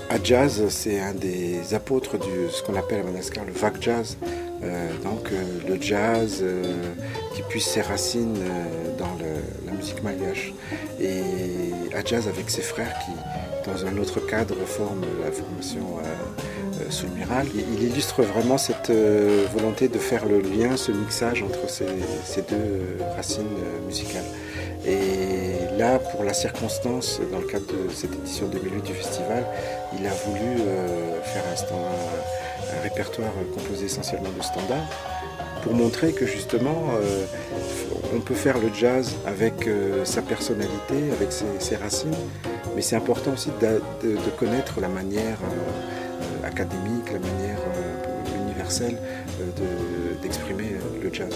Hadjaz, c'est un des apôtres de ce qu'on appelle à Madagascar le vague jazz. Le jazz qui puise ses racines dans la musique malgache. Et Hadjaz avec ses frères qui, dans un autre cadre, forment la formation Soulmiral. Il illustre vraiment cette volonté de faire le lien, ce mixage entre ces deux racines musicales. Et là, pour la circonstance, dans le cadre de cette édition 2008 du festival, il a voulu faire un répertoire composé essentiellement de standards pour montrer que justement on peut faire le jazz avec sa personnalité, avec ses racines, mais c'est important aussi de connaître la manière académique, la manière universelle d'exprimer le jazz.